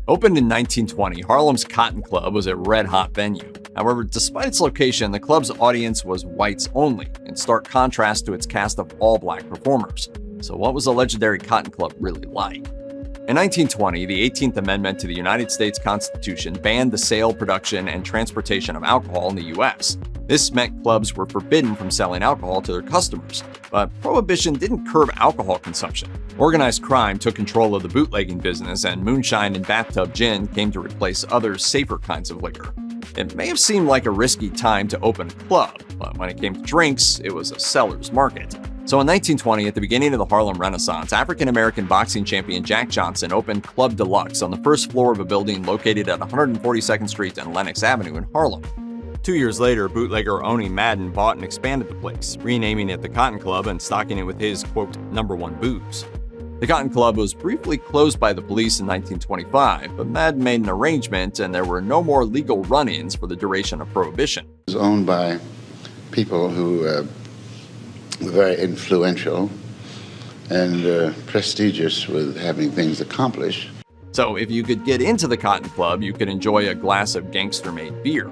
Opened in 1920, Harlem's Cotton Club was a red-hot venue. However, despite its location, the club's audience was whites only, in stark contrast to its cast of all-black performers. So what was the legendary Cotton Club really like? In 1920, the 18th Amendment to the United States Constitution banned the sale, production, and transportation of alcohol in the U.S. This meant clubs were forbidden from selling alcohol to their customers. But prohibition didn't curb alcohol consumption. Organized crime took control of the bootlegging business, and moonshine and bathtub gin came to replace other safer kinds of liquor. It may have seemed like a risky time to open a club, but when it came to drinks, it was a seller's market. So in 1920, at the beginning of the Harlem Renaissance, African-American boxing champion Jack Johnson opened Club Deluxe on the first floor of a building located at 142nd Street and Lenox Avenue in Harlem. 2 years later, bootlegger Oni Madden bought and expanded the place, renaming it the Cotton Club and stocking it with his, quote, #1 booze. The Cotton Club was briefly closed by the police in 1925, but Madden made an arrangement and there were no more legal run-ins for the duration of Prohibition. It was owned by people who were very influential and prestigious with having things accomplished. So if you could get into the Cotton Club, you could enjoy a glass of gangster-made beer.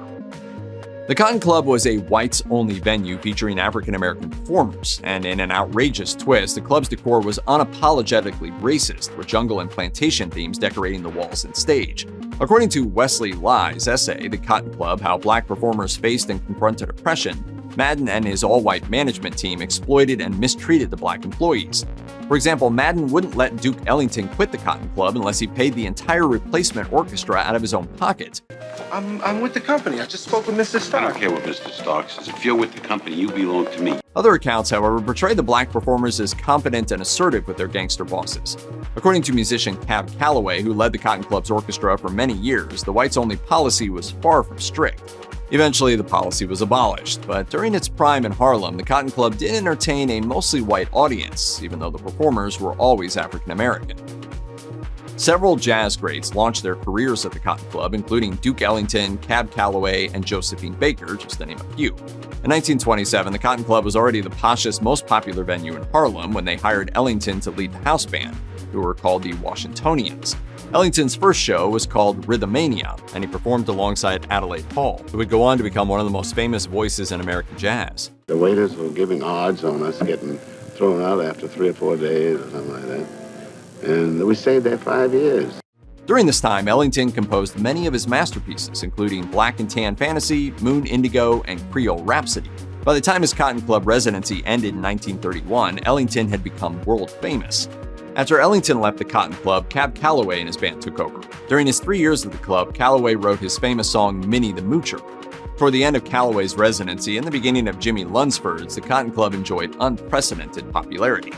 The Cotton Club was a whites-only venue featuring African-American performers, and in an outrageous twist, the club's decor was unapologetically racist, with jungle and plantation themes decorating the walls and stage. According to Wesley Lye's essay, The Cotton Club, How Black Performers Faced and Confronted Oppression, Madden and his all-white management team exploited and mistreated the black employees. For example, Madden wouldn't let Duke Ellington quit the Cotton Club unless he paid the entire replacement orchestra out of his own pocket. I'm with the company. I just spoke with Mr. Stark. I don't care what Mr. Stark says. If you're with the company, you belong to me. Other accounts, however, portray the black performers as confident and assertive with their gangster bosses. According to musician Cab Calloway, who led the Cotton Club's orchestra for many years, the whites-only policy was far from strict. Eventually, the policy was abolished, but during its prime in Harlem, the Cotton Club did entertain a mostly white audience, even though the performers were always African American. Several jazz greats launched their careers at the Cotton Club, including Duke Ellington, Cab Calloway, and Josephine Baker, just to name a few. In 1927, the Cotton Club was already the poshest, most popular venue in Harlem when they hired Ellington to lead the house band, who were called the Washingtonians. Ellington's first show was called Rhythmania, and he performed alongside Adelaide Hall, who would go on to become one of the most famous voices in American jazz. The waiters were giving odds on us getting thrown out after 3 or 4 days or something like that. And we stayed there 5 years. During this time, Ellington composed many of his masterpieces, including Black and Tan Fantasy, Moon Indigo, and Creole Rhapsody. By the time his Cotton Club residency ended in 1931, Ellington had become world famous. After Ellington left the Cotton Club, Cab Calloway and his band took over. During his 3 years at the club, Calloway wrote his famous song Minnie the Moocher. Toward the end of Calloway's residency and the beginning of Jimmy Lunsford's, the Cotton Club enjoyed unprecedented popularity.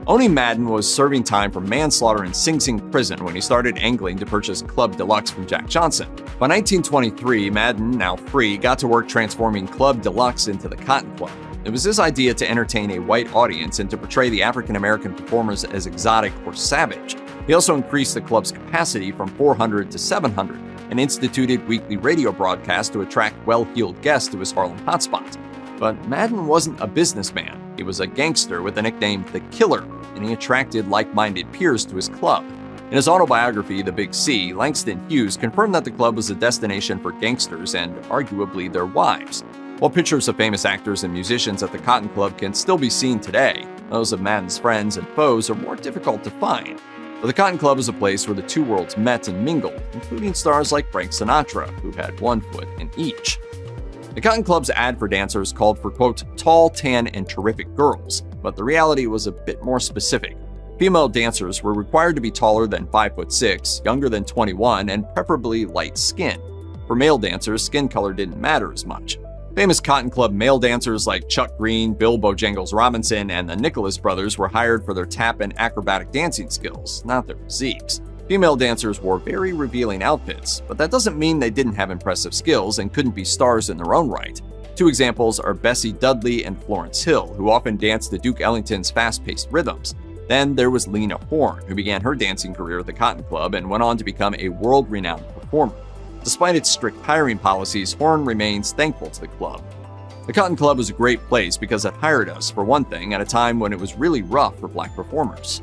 Oni Madden was serving time for manslaughter in Sing Sing prison when he started angling to purchase Club Deluxe from Jack Johnson. By 1923, Madden, now free, got to work transforming Club Deluxe into the Cotton Club. It was his idea to entertain a white audience and to portray the African-American performers as exotic or savage. He also increased the club's capacity from 400 to 700 and instituted weekly radio broadcasts to attract well-heeled guests to his Harlem hotspot. But Madden wasn't a businessman. He was a gangster with the nickname The Killer, and he attracted like-minded peers to his club. In his autobiography, The Big C, Langston Hughes confirmed that the club was a destination for gangsters and arguably their wives. While pictures of famous actors and musicians at the Cotton Club can still be seen today, those of Madden's friends and foes are more difficult to find. But the Cotton Club is a place where the two worlds met and mingled, including stars like Frank Sinatra, who had one foot in each. The Cotton Club's ad for dancers called for, quote, tall, tan, and terrific girls, but the reality was a bit more specific. Female dancers were required to be taller than 5'6", younger than 21, and preferably light-skinned. For male dancers, skin color didn't matter as much. Famous Cotton Club male dancers like Chuck Green, Bill Bojangles Robinson, and the Nicholas Brothers were hired for their tap and acrobatic dancing skills, not their physiques. Female dancers wore very revealing outfits, but that doesn't mean they didn't have impressive skills and couldn't be stars in their own right. Two examples are Bessie Dudley and Florence Hill, who often danced to Duke Ellington's fast-paced rhythms. Then there was Lena Horne, who began her dancing career at the Cotton Club and went on to become a world-renowned performer. Despite its strict hiring policies, Horne remains thankful to the club. The Cotton Club was a great place because it hired us, for one thing, at a time when it was really rough for black performers.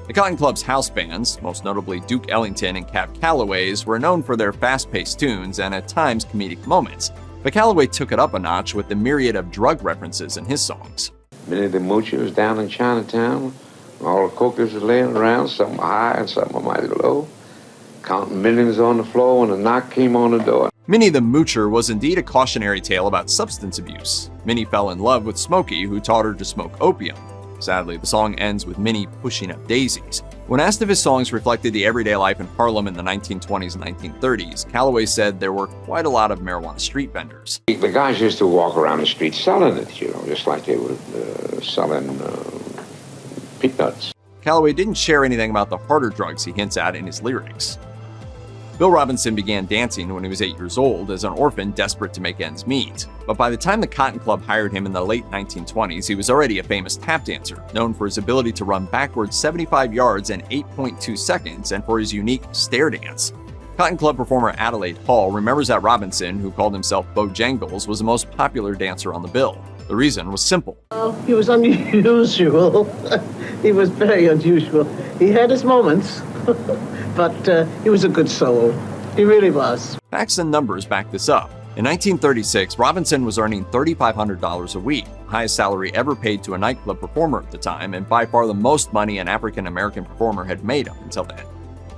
The Cotton Club's house bands, most notably Duke Ellington and Cab Calloway's, were known for their fast-paced tunes and at times comedic moments, but Calloway took it up a notch with the myriad of drug references in his songs. Many of the moochers down in Chinatown, all the cokers were laying around, some were high and some were mighty low, counting millions on the floor when a knock came on the door. Minnie the Moocher was indeed a cautionary tale about substance abuse. Minnie fell in love with Smokey, who taught her to smoke opium. Sadly, the song ends with Minnie pushing up daisies. When asked if his songs reflected the everyday life in Harlem in the 1920s and 1930s, Calloway said there were quite a lot of marijuana street vendors. The guys used to walk around the street selling it, just like they were selling peanuts. Calloway didn't share anything about the harder drugs he hints at in his lyrics. Bill Robinson began dancing when he was 8 years old as an orphan desperate to make ends meet. But by the time the Cotton Club hired him in the late 1920s, he was already a famous tap dancer, known for his ability to run backwards 75 yards in 8.2 seconds and for his unique stare dance. Cotton Club performer Adelaide Hall remembers that Robinson, who called himself Bojangles, was the most popular dancer on the bill. The reason was simple. Oh, he was unusual. He was very unusual. He had his moments. But he was a good soul. He really was. Facts and numbers back this up. In 1936, Robinson was earning $3,500 a week, the highest salary ever paid to a nightclub performer at the time, and by far the most money an African-American performer had made up until then.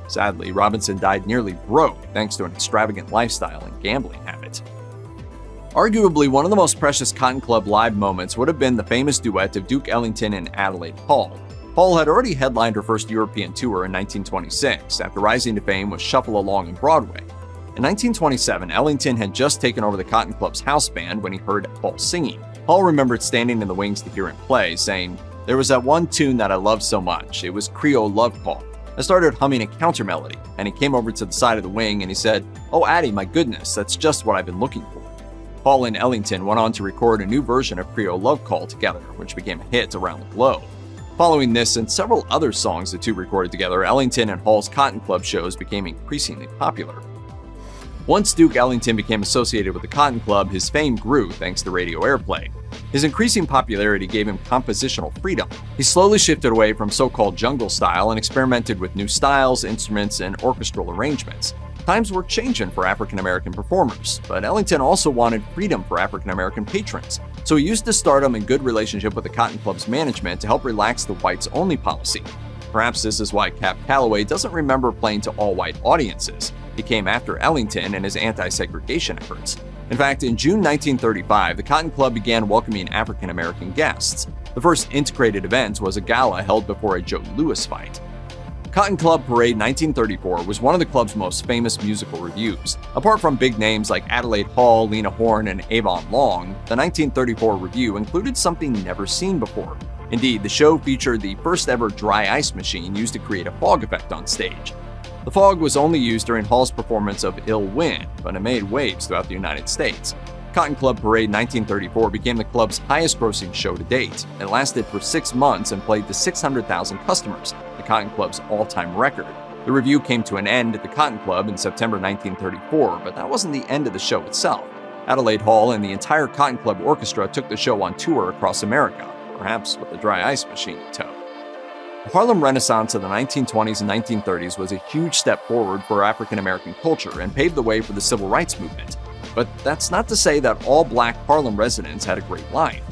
Sadly, Robinson died nearly broke thanks to an extravagant lifestyle and gambling habit. Arguably, one of the most precious Cotton Club live moments would have been the famous duet of Duke Ellington and Adelaide Hall. Hall had already headlined her first European tour in 1926, after rising to fame with Shuffle Along on Broadway. In 1927, Ellington had just taken over the Cotton Club's house band when he heard Hall singing. Hall remembered standing in the wings to hear him play, saying, "There was that one tune that I loved so much. It was Creole Love Call. I started humming a counter melody, and he came over to the side of the wing and he said, 'Oh, Addie, my goodness, that's just what I've been looking for.'" Hall and Ellington went on to record a new version of Creole Love Call together, which became a hit around the globe. Following this and several other songs the two recorded together, Ellington and Hall's Cotton Club shows became increasingly popular. Once Duke Ellington became associated with the Cotton Club, his fame grew thanks to radio airplay. His increasing popularity gave him compositional freedom. He slowly shifted away from so-called jungle style and experimented with new styles, instruments, and orchestral arrangements. Times were changing for African-American performers, but Ellington also wanted freedom for African-American patrons, so he used his stardom and good relationship with the Cotton Club's management to help relax the whites-only policy. Perhaps this is why Cab Calloway doesn't remember playing to all-white audiences. He came after Ellington and his anti-segregation efforts. In fact, in June 1935, the Cotton Club began welcoming African-American guests. The first integrated event was a gala held before a Joe Louis fight. Cotton Club Parade 1934 was one of the club's most famous musical revues. Apart from big names like Adelaide Hall, Lena Horne, and Avon Long, the 1934 revue included something never seen before. Indeed, the show featured the first ever dry ice machine used to create a fog effect on stage. The fog was only used during Hall's performance of Ill Wind, but it made waves throughout the United States. Cotton Club Parade 1934 became the club's highest-grossing show to date. It lasted for 6 months and played to 600,000 customers, the Cotton Club's all-time record. The revue came to an end at the Cotton Club in September 1934, but that wasn't the end of the show itself. Adelaide Hall and the entire Cotton Club orchestra took the show on tour across America, perhaps with a dry ice machine in tow. The Harlem Renaissance of the 1920s and 1930s was a huge step forward for African-American culture and paved the way for the civil rights movement. But that's not to say that all black Harlem residents had a great life.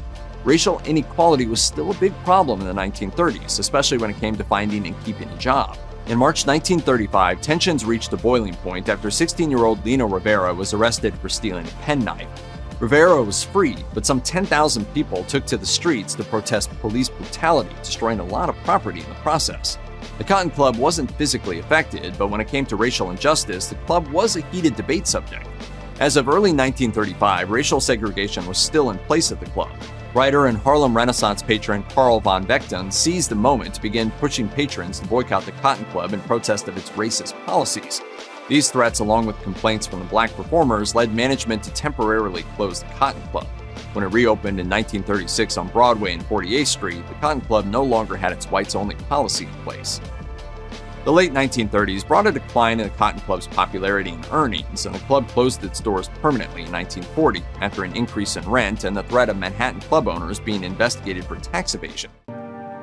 Racial inequality was still a big problem in the 1930s, especially when it came to finding and keeping a job. In March 1935, tensions reached a boiling point after 16-year-old Lino Rivera was arrested for stealing a penknife. Rivera was free, but some 10,000 people took to the streets to protest police brutality, destroying a lot of property in the process. The Cotton Club wasn't physically affected, but when it came to racial injustice, the club was a heated debate subject. As of early 1935, racial segregation was still in place at the club. Writer and Harlem Renaissance patron Carl von Vechten seized the moment to begin pushing patrons to boycott the Cotton Club in protest of its racist policies. These threats, along with complaints from the black performers, led management to temporarily close the Cotton Club. When it reopened in 1936 on Broadway and 48th Street, the Cotton Club no longer had its whites-only policy in place. The late 1930s brought a decline in the Cotton Club's popularity and earnings, and the club closed its doors permanently in 1940 after an increase in rent and the threat of Manhattan club owners being investigated for tax evasion.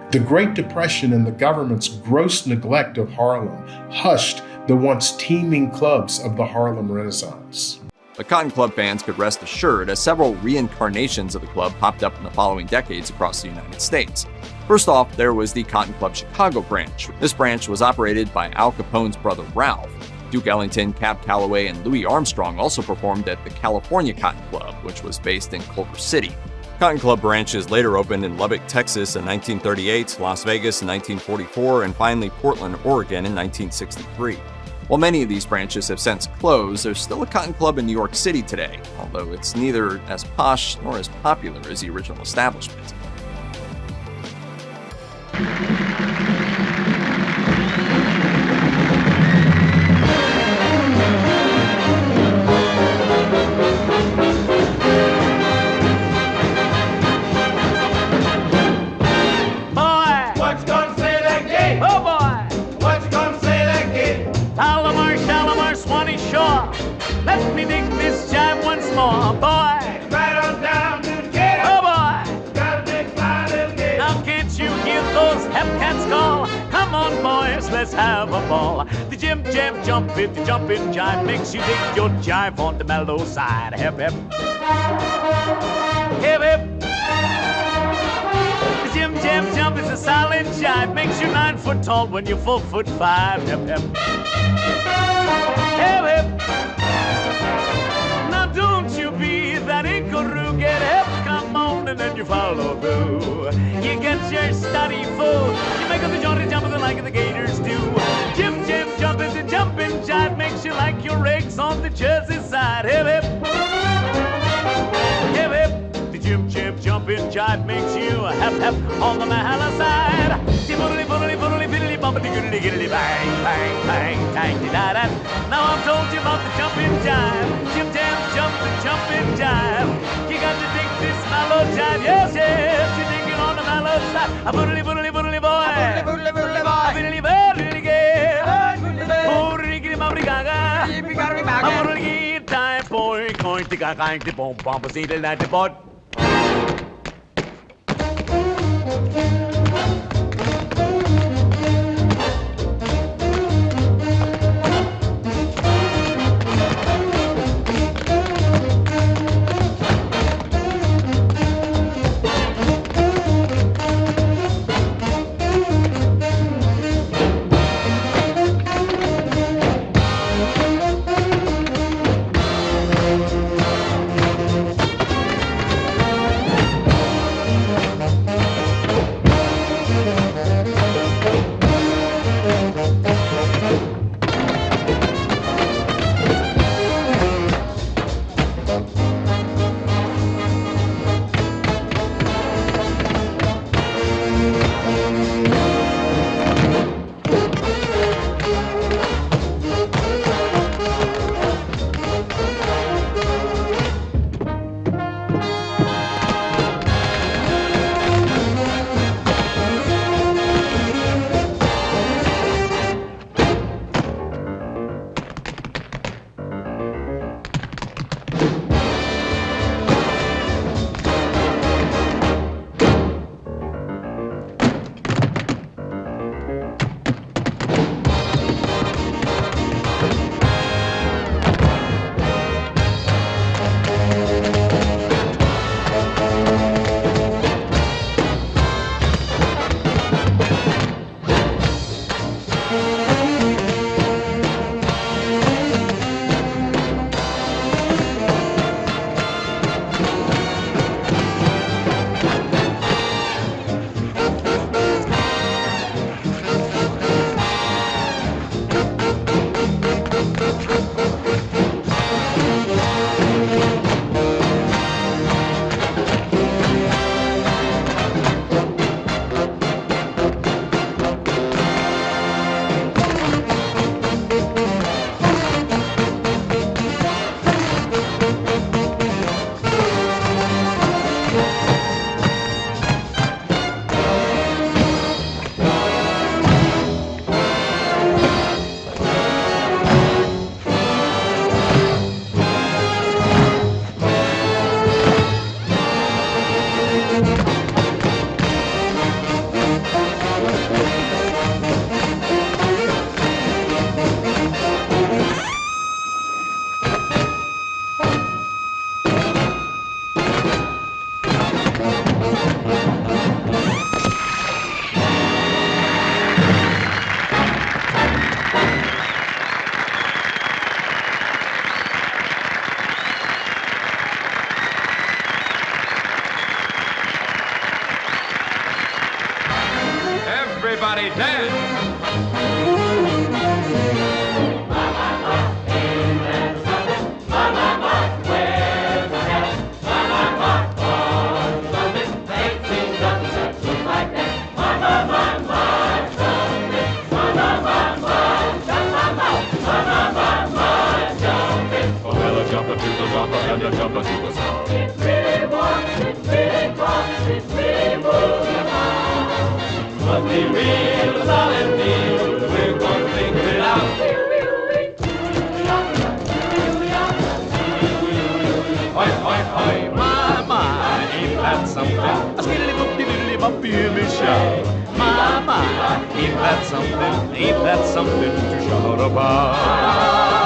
The Great Depression and the government's gross neglect of Harlem hushed the once teeming clubs of the Harlem Renaissance. But Cotton Club fans could rest assured, as several reincarnations of the club popped up in the following decades across the United States. First off, there was the Cotton Club Chicago branch. This branch was operated by Al Capone's brother Ralph. Duke Ellington, Cab Calloway, and Louis Armstrong also performed at the California Cotton Club, which was based in Culver City. Cotton Club branches later opened in Lubbock, Texas in 1938, Las Vegas in 1944, and finally Portland, Oregon in 1963. While many of these branches have since closed, there's still a Cotton Club in New York City today, although it's neither as posh nor as popular as the original establishment. Let me dig this jive once more, boy. Right on down to the gate. Oh, boy. Got a big fly little gate. Now can't you hear those hep cats call? Come on, boys, let's have a ball. The jim jam jump, if the jumping jive makes you dig your jive on the mellow side. Hep hep. Hip hip. The jim jam jump is a solid jive, makes you 9 foot tall when you're 4'5". Hip hip. Hip hip. Don't you be that inkaroo, get hip, come on, and then you follow through. You get your study food, you make up the jaunty jump like the gators do. Jim jump is a jumping jive, makes you like your eggs on the Jersey side. Hip hip, hip hip, the jim jumping jive makes you hep on the Mahala side. Boodly boodly boodly biddly bumpity goodly giddly bang bang bang tang da da. Now I've told you about the jumping jive, jim jump the jumping jive. You got to dig this mellow jive, yes yes. You dig it on the mellow side. A boodly boodly boodly boy, a boodly boodly boy, a biddly biddly gay, boodly giddly bumpity gaga, a boodly time boy, going to ga gang to bomb bomb a seedle at the board. Everybody dance. Jumper to the jumper and the jumper to the song. It's really warm, it's really cold, it's really moving on. Must be real solid deal, we're gonna figure it out. Oi, oi, oi, my, ain't that something? A skiddly-boop-de-doodly-bump, hear me shout. My, ain't that something? Ain't that something to shout about?